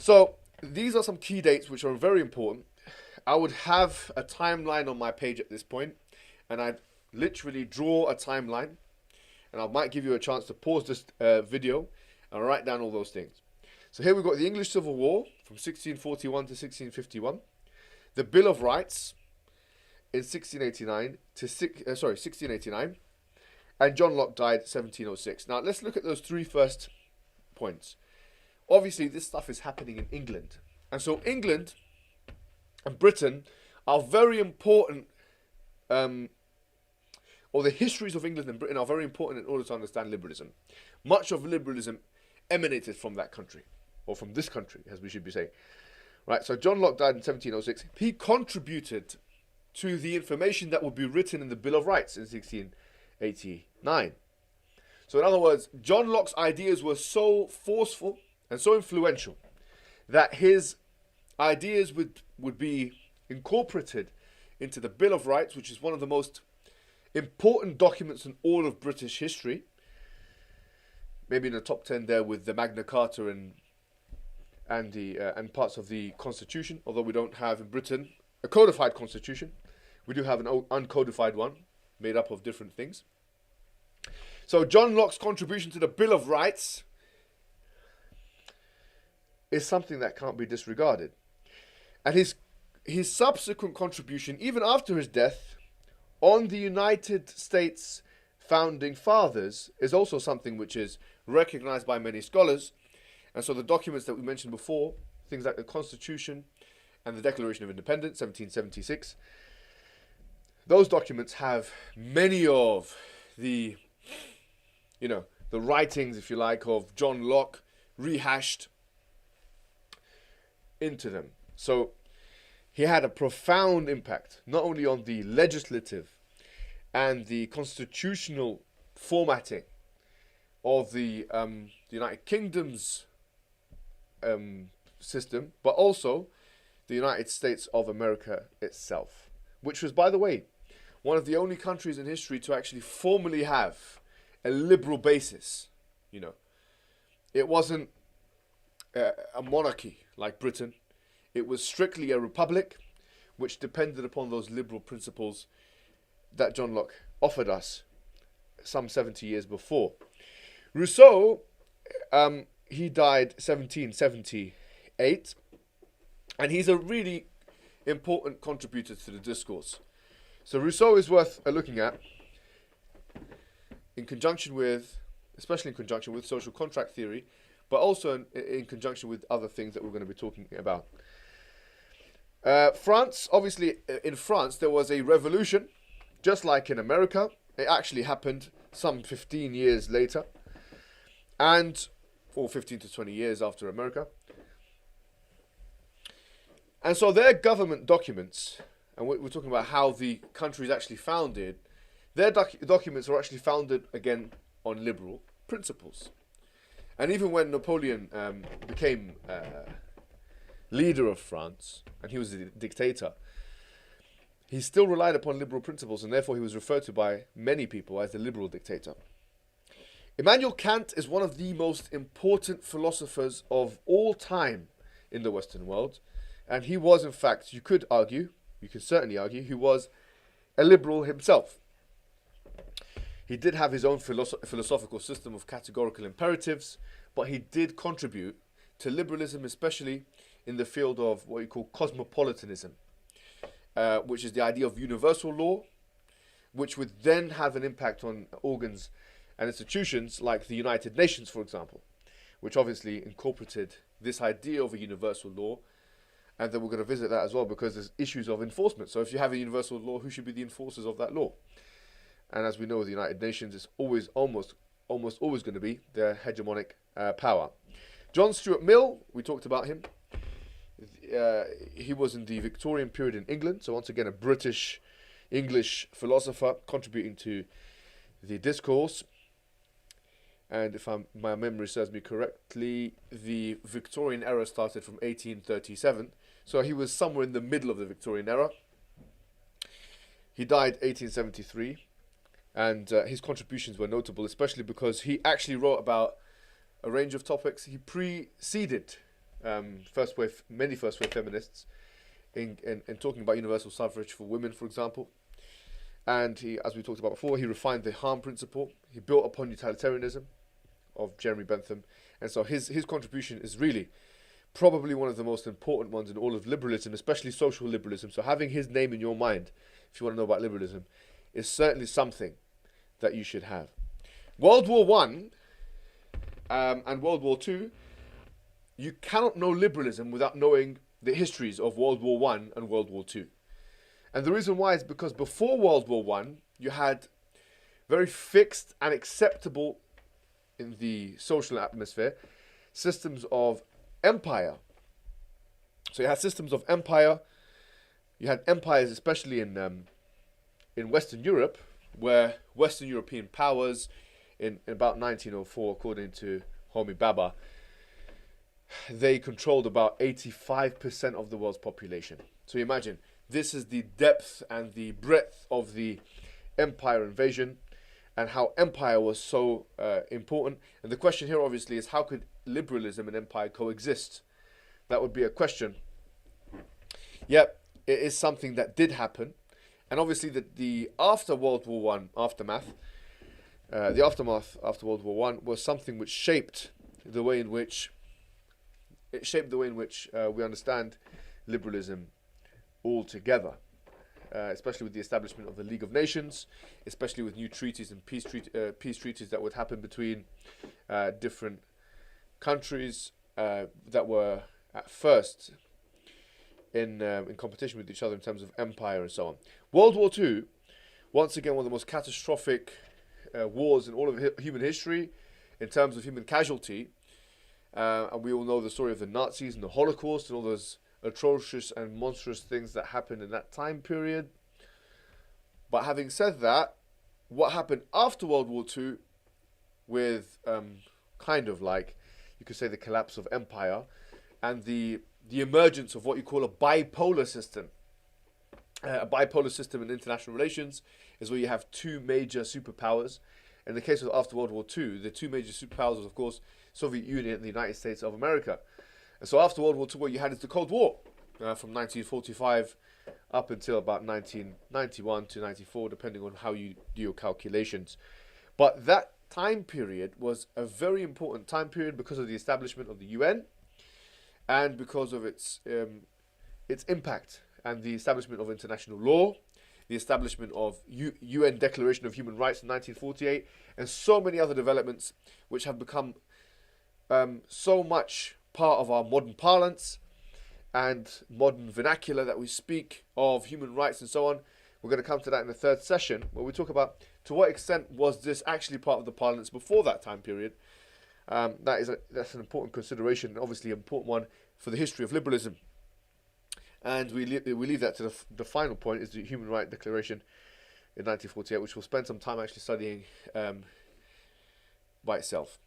So these are some key dates which are very important. I would have a timeline on my page at this point, and I'd literally draw a timeline, and I might give you a chance to pause this video and write down all those things. So here we've got the English Civil War from 1641 to 1651, the Bill of Rights in 1689, and John Locke died 1706. Now let's look at those three first points. Obviously, this stuff is happening in England, and so England and Britain are very important, or the histories of England and Britain are very important in order to understand liberalism. Much of liberalism emanated from that country, or from this country, as we should be saying. Right, so John Locke died in 1706. He contributed to the information that would be written in the Bill of Rights in 1689. So in other words, John Locke's ideas were so forceful and so influential that his ideas would be incorporated into the Bill of Rights, which is one of the most important documents in all of British history. Maybe in the top 10 there with the Magna Carta and parts of the Constitution, although we don't have in Britain a codified constitution. We do have an uncodified one made up of different things. So John Locke's contribution to the Bill of Rights is something that can't be disregarded. And his subsequent contribution, even after his death, on the United States founding fathers is also something which is recognized by many scholars. And so the documents that we mentioned before, things like the Constitution and the Declaration of Independence, 1776, those documents have many of the, the writings, if you like, of John Locke rehashed into them. So he had a profound impact, not only on the legislative and the constitutional formatting of the United Kingdom's system, but also the United States of America itself, which was, by the way, one of the only countries in history to actually formally have a liberal basis. It wasn't a monarchy like Britain. It was strictly a republic, which depended upon those liberal principles that John Locke offered us some 70 years before. Rousseau, he died 1778, and he's a really important contributor to the discourse. So Rousseau is worth looking at, especially in conjunction with social contract theory, but also in conjunction with other things that we're going to be talking about. France, obviously, in France, there was a revolution, just like in America. It actually happened some 15 years later, or 15 to 20 years after America. And so their government documents, and we're talking about how the country is actually founded, their documents are actually founded, again, on liberal principles. And even when Napoleon became leader of France, and he was a dictator, he still relied upon liberal principles, and therefore he was referred to by many people as the liberal dictator. Immanuel Kant is one of the most important philosophers of all time in the Western world, and he was, in fact, you could certainly argue, he was a liberal himself. He did have his own philosophical system of categorical imperatives, but he did contribute to liberalism, especially in the field of what you call cosmopolitanism, which is the idea of universal law, which would then have an impact on organs and institutions like the United Nations, for example, which obviously incorporated this idea of a universal law. And then we're going to visit that as well, because there's issues of enforcement. So if you have a universal law, who should be the enforcers of that law? And as we know, the United Nations is almost always going to be the hegemonic power. John Stuart Mill, we talked about him. He was in the Victorian period in England. So once again, a British English philosopher contributing to the discourse. And if my memory serves me correctly, the Victorian era started from 1837. So he was somewhere in the middle of the Victorian era. He died 1873. And his contributions were notable, especially because he actually wrote about a range of topics. He preceded many first wave feminists in talking about universal suffrage for women, for example. And he, as we talked about before, he refined the harm principle. He built upon utilitarianism of Jeremy Bentham. And so his contribution is really probably one of the most important ones in all of liberalism, especially social liberalism. So having his name in your mind, if you want to know about liberalism, is certainly something that you should have. World War One and World War Two, you cannot know liberalism without knowing the histories of World War One and World War Two. And the reason why is because before World War One, you had very fixed and acceptable in the social atmosphere systems of empire. So you had systems of empire. You had empires, especially in Western Europe, where Western European powers in about 1904, according to Homi Bhabha, they controlled about 85% of the world's population. So you imagine, this is the depth and the breadth of the empire invasion and how empire was so important. And the question here obviously is, how could liberalism and empire coexist? That would be a question. Yep, it is something that did happen. And obviously the after World War One aftermath, the aftermath after World War One was something which shaped the way in which we understand liberalism altogether, especially with the establishment of the League of Nations, especially with new treaties and peace treaties that would happen between different countries that were at first in competition with each other in terms of empire and so on. World War II, once again, one of the most catastrophic wars in all of human history in terms of human casualty. And we all know the story of the Nazis and the Holocaust and all those atrocious and monstrous things that happened in that time period. But having said that, what happened after World War II with kind of like, you could say, the collapse of empire and the emergence of what you call a bipolar system. A bipolar system in international relations is where you have two major superpowers. In the case of after World War II, the two major superpowers was, of course, Soviet Union and the United States of America. And so after World War II, what you had is the Cold War from 1945 up until about 1991 to 94, depending on how you do your calculations. But that time period was a very important time period because of the establishment of the UN and because of its impact and the establishment of international law, the establishment of UN Declaration of Human Rights in 1948, and so many other developments which have become so much part of our modern parlance and modern vernacular that we speak of human rights and so on. We're going to come to that in the third session, where we talk about to what extent was this actually part of the parlance before that time period. That's an important consideration, and obviously an important one for the history of liberalism. And we leave that to the final point, is the Human Rights Declaration in 1948, which we'll spend some time actually studying by itself.